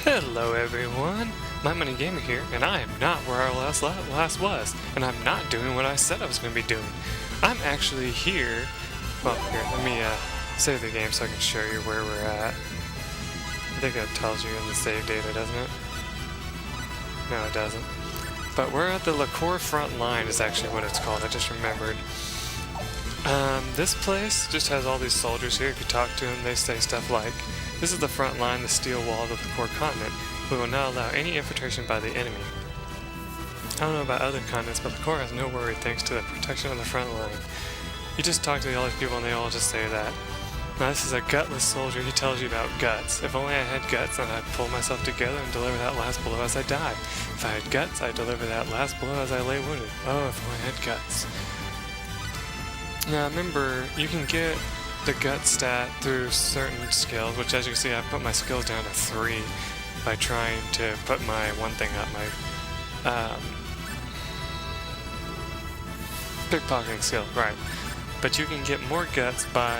Hello everyone, MikeMoneyGMR here, and I am not where I last was, and I'm not doing what I said I was going to be doing. I'm actually here, well here, let me save the game so I can show you where we're at. I think that tells you in the save data, doesn't it? No, it doesn't. But we're at the Liqueur front line is actually what it's called, I just remembered. This place just has all these soldiers here. If you talk to them, they say stuff like, "This is the front line, the steel wall of the core continent. We will not allow any infiltration by the enemy." I don't know about other continents, but the core has no worry thanks to the protection of the front line. You just talk to all these people and they all just say that. Now this is a gutless soldier. He tells you about guts. If only I had guts, then I'd pull myself together and deliver that last blow as I die. If I had guts, I'd deliver that last blow as I lay wounded. Oh, if only I had guts. Now remember, you can get the gut stat through certain skills, which as you can see I put my skills down to 3 by trying to put my one thing up, my pickpocketing skill, right. But you can get more guts by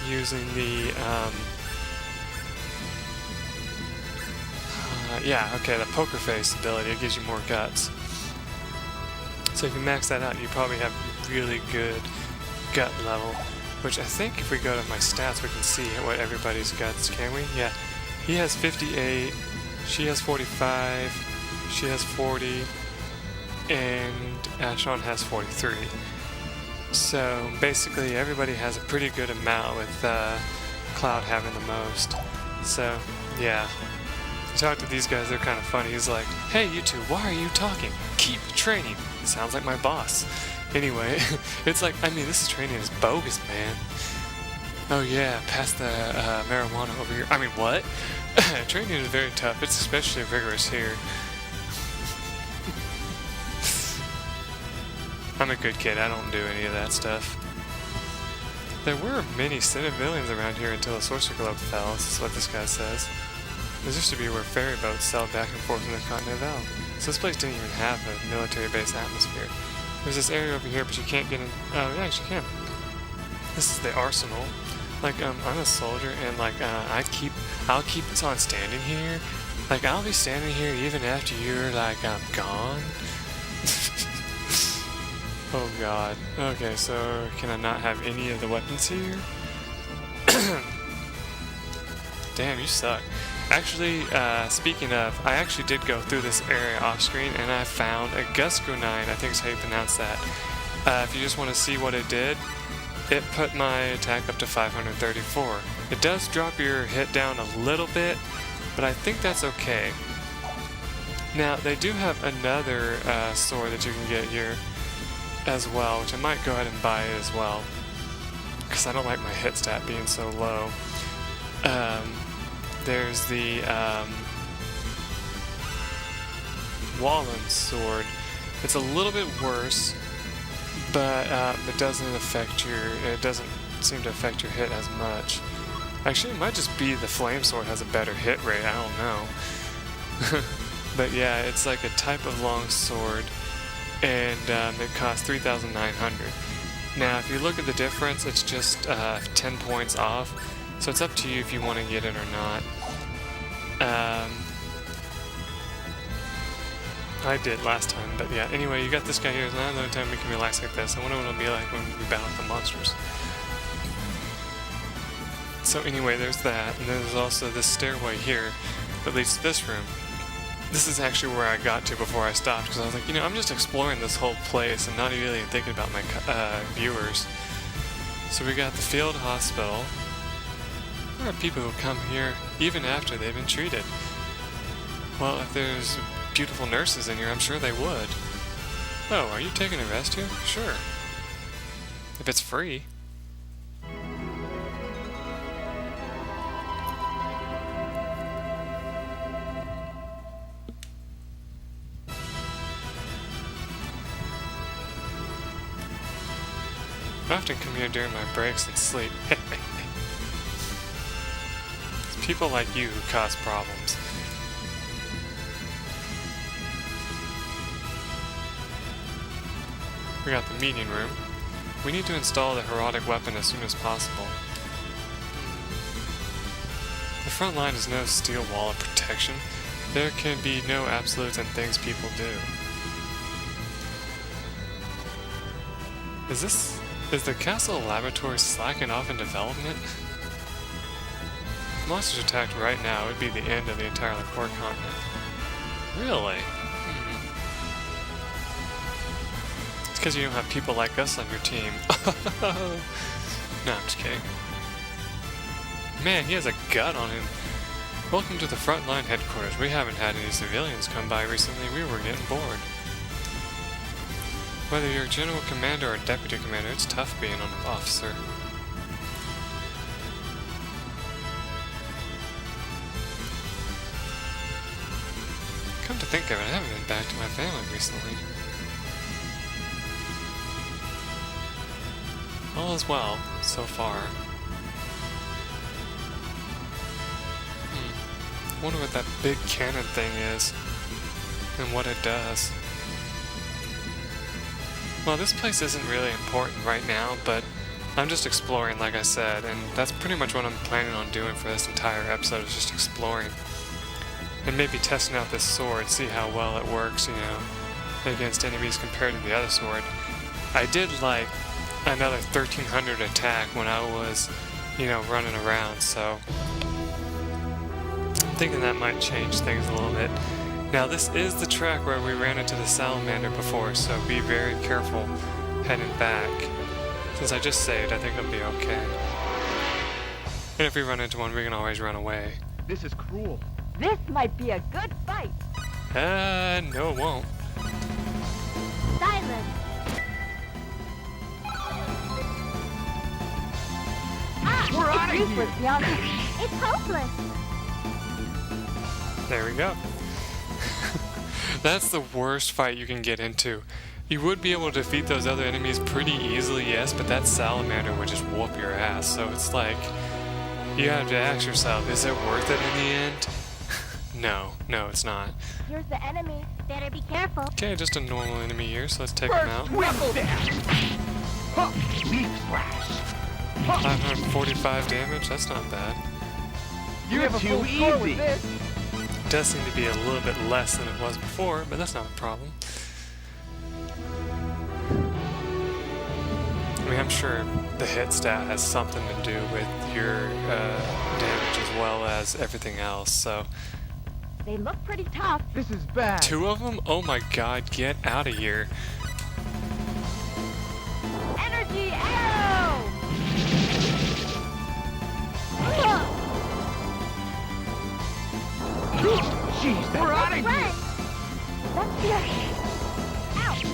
using the the poker face ability. It gives you more guts. So if you max that out, you probably have really good gut level, which I think if we go to my stats we can see what everybody's guts, can we? Yeah, he has 58, she has 45, she has 40, and Ashon has 43. So basically everybody has a pretty good amount, with Cloud having the most. So yeah, you talk to these guys, they're kind of funny. He's like, "Hey you two, why are you talking? Keep training." Sounds like my boss. Anyway, it's like, I mean, this training is bogus, man. Oh yeah, pass the marijuana over here. I mean, what? Training is very tough. It's especially rigorous here. I'm a good kid. I don't do any of that stuff. There were many civilians around here until the Sorcerer Globe fell. This is what this guy says. This used to be where ferry boats sailed back and forth in the Continental. So this place didn't even have a military base atmosphere. There's this area over here, but you can't get in. Oh, yeah, you can. This is the arsenal. Like, I'm a soldier, and like, I'll keep on standing here. Like, I'll be standing here even after you're like, gone. Oh God. Okay, so can I not have any of the weapons here? Damn, you suck. Actually, speaking of, I actually did go through this area off screen and I found a Gusco 9, I think is how you pronounce that. If you just want to see what it did, it put my attack up to 534. It does drop your hit down a little bit, but I think that's okay. Now, they do have another sword that you can get here as well, which I might go ahead and buy as well, because I don't like my hit stat being so low. There's the Wallen sword. It's a little bit worse, but it doesn't seem to affect your hit as much. Actually, it might just be the flame sword has a better hit rate. I don't know. But yeah, it's like a type of long sword, and it costs 3,900. Now, if you look at the difference, it's just 10 points off. So it's up to you if you want to get it or not. I did last time, but yeah. Anyway, you got this guy here. It's not another time we can relax like this. I wonder what it'll be like when we battle the monsters. So anyway, there's that, and there's also this stairway here that leads to this room. This is actually where I got to before I stopped, because I was like, you know, I'm just exploring this whole place and not really thinking about my viewers. So we got the field hospital. There are people who come here even after they've been treated. Well, if there's beautiful nurses in here, I'm sure they would. Oh, are you taking a rest here? Sure. If it's free. I often come here during my breaks and sleep. It's people like you who cause problems. We got the meeting room. We need to install the heroic weapon as soon as possible. The front line is no steel wall of protection. There can be no absolutes in things people do. Is the castle laboratory slacking off in development? If monsters attacked right now, it would be the end of the entire core continent. Really? It's because you don't have people like us on your team. No, I'm just kidding. Man, he has a gut on him. Welcome to the frontline headquarters. We haven't had any civilians come by recently. We were getting bored. Whether you're a general commander or a deputy commander, it's tough being an officer. Come to think of it, I haven't been back to my family recently. All is well, so far. I wonder what that big cannon thing is, and what it does. Well, this place isn't really important right now, but I'm just exploring, like I said, and that's pretty much what I'm planning on doing for this entire episode, is just exploring. And maybe testing out this sword, see how well it works, you know, against enemies compared to the other sword. I did like another 1300 attack when I was, you know, running around, so I'm thinking that might change things a little bit. Now this is the track where we ran into the salamander before, so be very careful heading back. Since I just saved, I think it'll be okay. And if we run into one, we can always run away. This is cruel. This might be a good fight. No it won't. Silence. We're outta It's here. useless, Bianca. It's hopeless. There we go. That's the worst fight you can get into. You would be able to defeat those other enemies pretty easily, yes, but that salamander would just whoop your ass. So it's like, you have to ask yourself, is it worth it in the end? No, it's not. Here's the enemy. Better be careful. Okay, just a normal enemy here, so let's take him out. Triple dash. Huh. Leaf slash. 545 damage, that's not bad. You're too easy. It does seem to be a little bit less than it was before, but that's not a problem. I mean, I'm sure the hit stat has something to do with your damage as well as everything else, so... They look pretty tough. This is bad. 2 of them? Oh my god, get out of here. Energy arrow! Jeez, we're out of here. Right. Let's see. Ouch!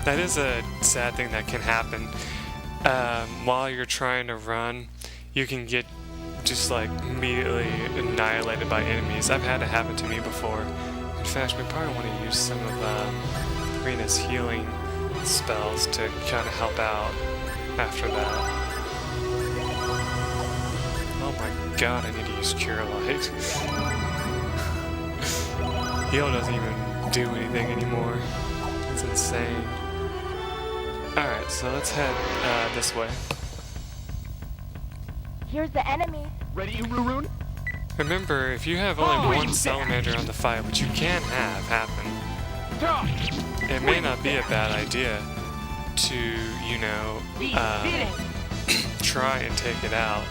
That is a sad thing that can happen. While you're trying to run, you can get just like immediately annihilated by enemies. I've had it happen to me before. In fact, we probably want to use some of Rena's healing spells to kind of help out after that. Oh my god, I need to use Cure Light. Heal doesn't even do anything anymore. It's insane. Alright, so let's head this way. Here's the enemy. Ready, Ruroon? Remember, if you have only one salamander on the fight, which you can have happen, it may not be a bad idea to, you know, try and take it out.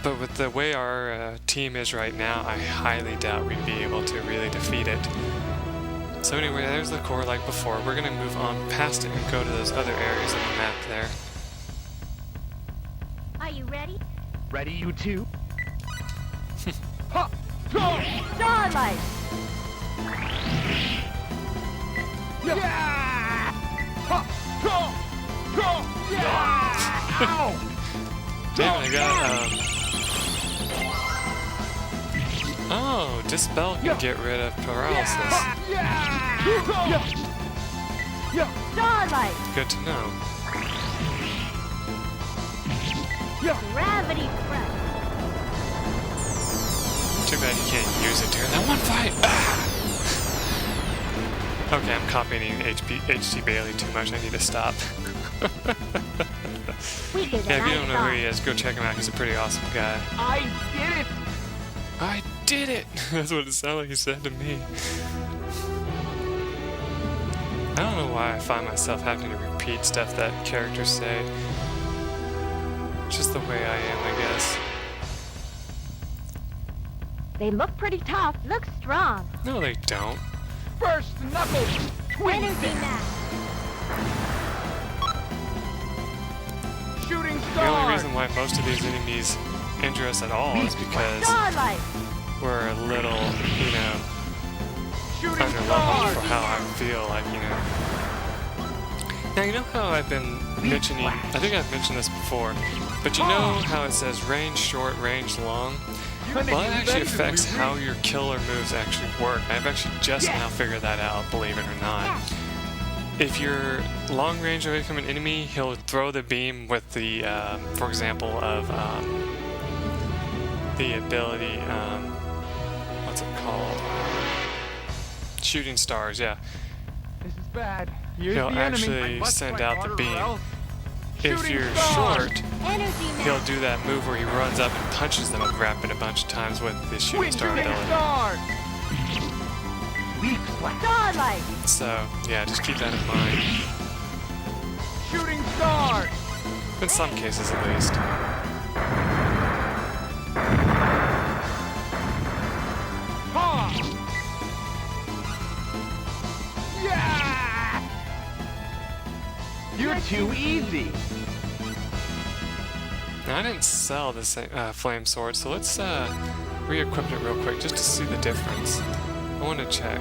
But with the way our team is right now, I highly doubt we'd be able to really defeat it. So anyway, there's the core like before. We're going to move on past it and go to those other areas on the map there. Are you ready? Ready, you two? Ha! Go! Starlight! Yeah! Ha! Go! Go! Yeah! Ow! Damn, I got, oh, Dispel can get rid of paralysis. Yeah! Starlight! Good to know. Gravity press! Too bad you can't use it during that one fight. Ah! Okay, I'm copying HT Bailey too much. I need to stop. Weaker Yeah, than if you I don't know who he thought. is, go check him out. He's a pretty awesome guy. I did it! I did it! That's what it sounded like he said to me. I don't know why I find myself having to repeat stuff that characters say. It's just the way I am, I guess. They look pretty tough. Look strong. No, they don't. First knuckles! Twin Energy stick! mask. Shooting The star! only reason why most of these enemies injure us at all is because Starlight. we're a little, you know, Shooting under star! level for how I feel like, you know. Now, you know how I've been mentioning, I think I've mentioned this before, but you know how it says range short, range long? Well, that actually affects how your killer moves actually work. I've actually just now figured that out, believe it or not. If you're long range away from an enemy, he'll throw the beam with the, for example, of the ability, what's it called? Shooting stars, yeah. This is bad. Here's He'll the enemy. actually I must send fight out the harder or beam. else. If Shooting you're star! short, Energy he'll mask. do that move where he runs up and punches them rapid a bunch of times with the shooting Twin star shooting ability. star! Weak flash! Starlight. So, yeah, just keep that in mind. Shooting star! In some cases, at least. Ha! Yeah! You're too easy. Now, I didn't sell this flame sword, so let's re-equip it real quick just to see the difference. I want to check.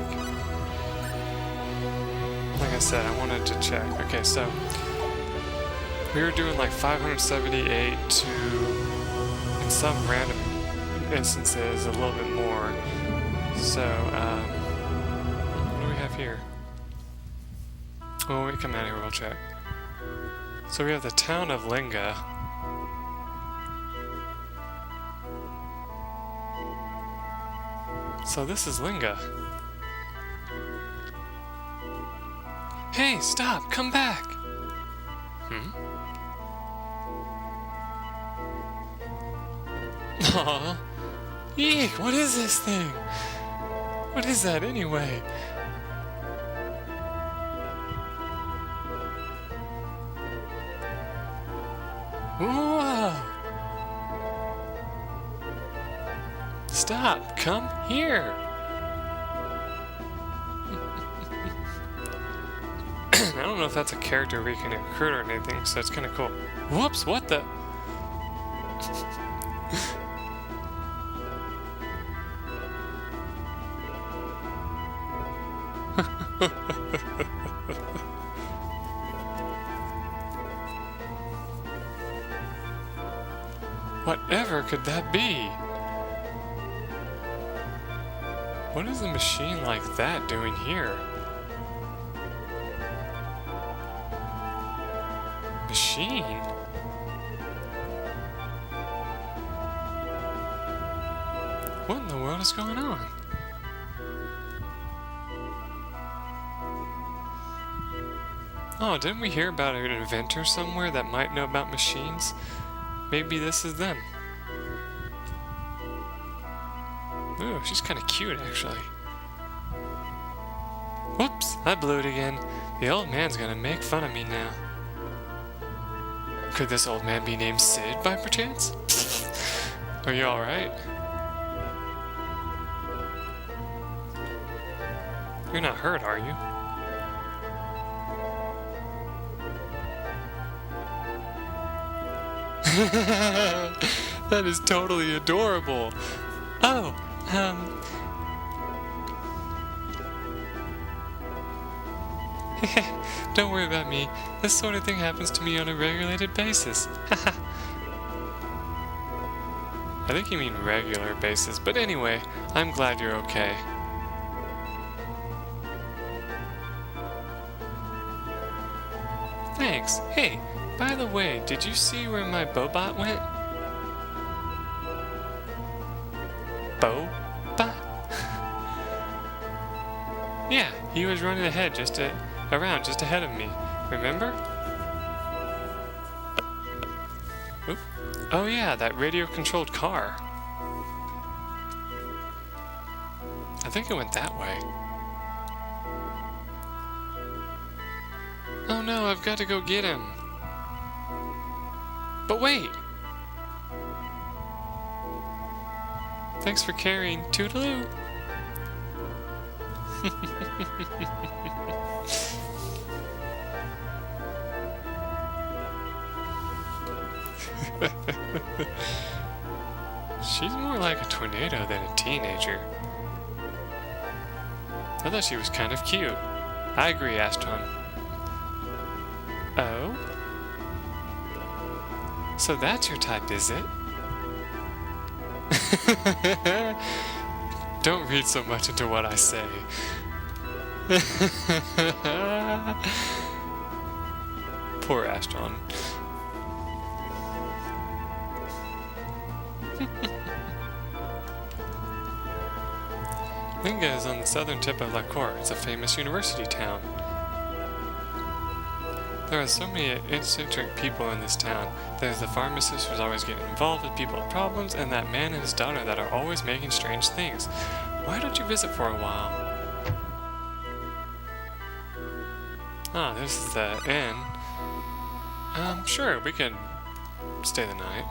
Like I said, I wanted to check. Okay, so we were doing like 578 to, in some random instances, a little bit more. So, what do we have here? Well, when we come out here, we'll check. So we have the town of Linga. So this is Linga. Hey, stop! Come back! Aw. Eek, what is this thing? What is that anyway? Whoa! Stop! Come here! I don't know if that's a character we can recruit or anything, so it's kind of cool. Whoops! What the? Whatever could that be? What is a machine like that doing here? Machine? What in the world is going on? Oh, didn't we hear about an inventor somewhere that might know about machines? Maybe this is them. Ooh, she's kind of cute, actually. Whoops, I blew it again. The old man's gonna make fun of me now. Could this old man be named Sid by perchance? Are you alright? You're not hurt, are you? That is totally adorable. Oh, don't worry about me. This sort of thing happens to me on a regulated basis. I think you mean regular basis, but anyway, I'm glad you're okay. Thanks. Hey, by the way, did you see where my Bobot went? Bobot? Yeah, he was running ahead just ahead of me. Remember? Oh yeah, that radio-controlled car. I think it went that way. Oh no, I've got to go get him. But wait! Thanks for carrying Toodaloo. She's more like a tornado than a teenager. I thought she was kind of cute. I agree, Astron. Oh? So that's your type, is it? Don't read so much into what I say. Poor Astron. Linga is on the southern tip of La Cour. It's a famous university town. There are so many eccentric people in this town. There's the pharmacist who's always getting involved with people's problems, and that man and his daughter that are always making strange things. Why don't you visit for a while? Ah, this is the inn. Sure, we could stay the night.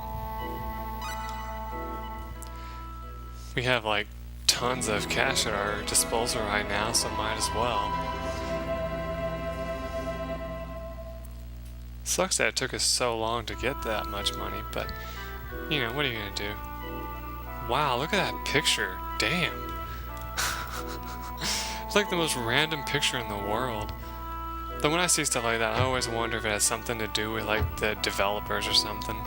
We have like tons of cash at our disposal right now, so might as well. Sucks that it took us so long to get that much money, but you know, what are you gonna do? Wow, look at that picture. Damn. It's like the most random picture in the world. But when I see stuff like that, I always wonder if it has something to do with like the developers or something.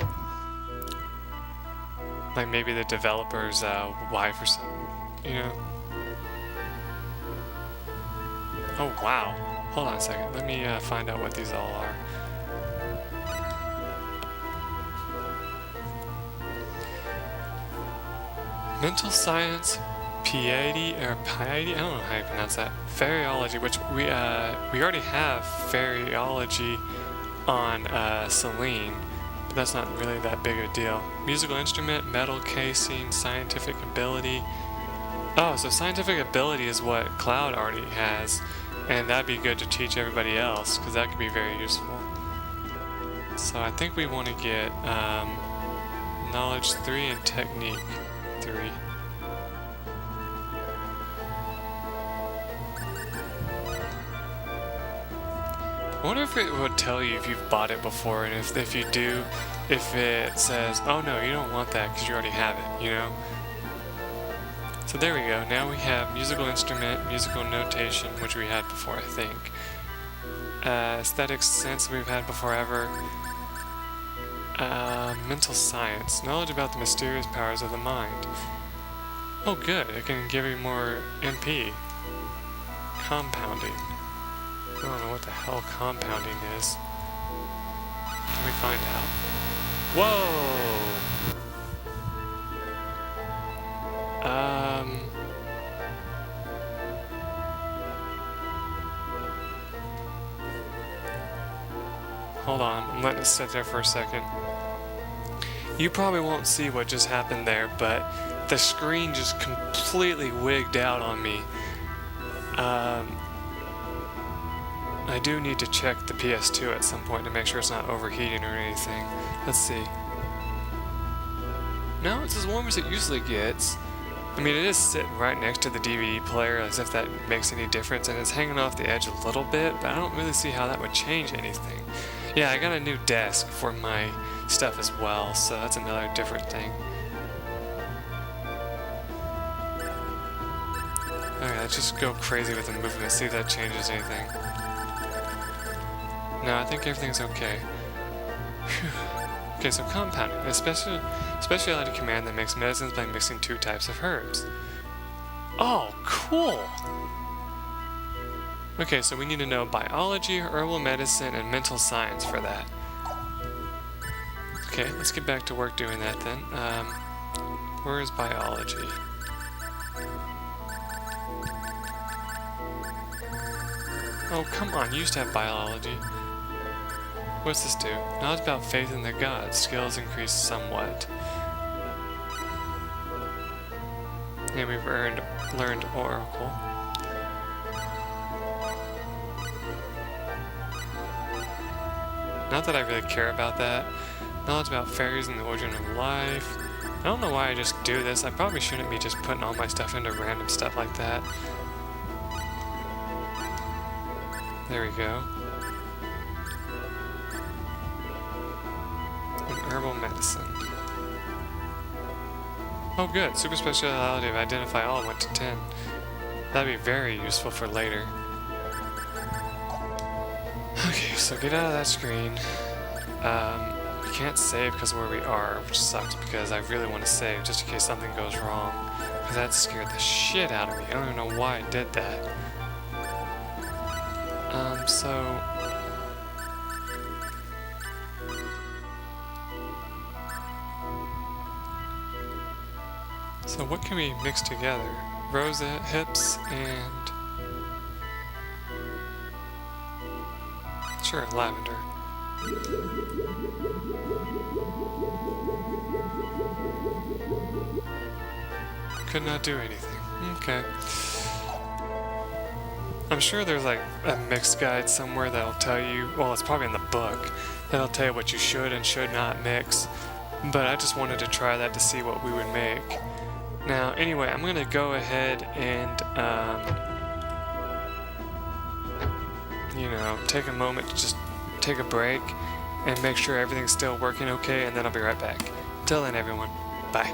Like maybe the developer's wife or something, you know? Oh wow. Hold on a second. Let me find out what these all are. Mental science, piety, or piety? I don't know how you pronounce that. Feriology, which we already have feriology on Celine, but that's not really that big of a deal. Musical instrument, metal casing, scientific ability. Oh, so scientific ability is what Cloud already has, and that'd be good to teach everybody else, because that could be very useful. So I think we want to get knowledge 3 and technique 3. I wonder if it would tell you if you've bought it before, and if you do, if it says, oh no, you don't want that because you already have it, you know? So there we go. Now we have musical instrument, musical notation, which we had before, I think. Aesthetic sense we've had before ever. Mental science, knowledge about the mysterious powers of the mind. Oh good, it can give you more NP. Compounding. I don't know what the hell compounding is. Can we find out? Whoa! Hold on, I'm letting it sit there for a second. You probably won't see what just happened there, but the screen just completely wigged out on me. I do need to check the PS2 at some point to make sure it's not overheating or anything. Let's see. No, it's as warm as it usually gets. I mean, it is sitting right next to the DVD player, as if that makes any difference, and it's hanging off the edge a little bit, but I don't really see how that would change anything. Yeah, I got a new desk for my stuff as well, so that's another different thing. Okay, let's just go crazy with the movement, see if that changes anything. No, I think everything's okay. Whew. Okay, so compounding, a specialty command that makes medicines by mixing 2 types of herbs. Oh, cool! Okay, so we need to know biology, herbal medicine, and mental science for that. Okay, let's get back to work doing that then. Where is biology? Oh, come on, you used to have biology. What's this do? Knowledge about faith in the gods. Skills increase somewhat. And we've learned Oracle. Not that I really care about that. Knowledge about fairies and the origin of life. I don't know why I just do this. I probably shouldn't be just putting all my stuff into random stuff like that. There we go. An herbal medicine. Oh good, super speciality of identify all went to 10. That'd be very useful for later. Okay, so get out of that screen. We can't save because of where we are, which sucks because I really want to save just in case something goes wrong. Because that scared the shit out of me. I don't even know why I did that. So what can we mix together? Rosette, hips, and... Sure, lavender. Could not do anything. Okay. I'm sure there's like a mix guide somewhere that'll tell you, well, it's probably in the book, that'll tell you what you should and should not mix. But I just wanted to try that to see what we would make. Now, anyway, I'm gonna go ahead and, you know, take a moment to just take a break and make sure everything's still working okay, and then I'll be right back. Till then, everyone, bye.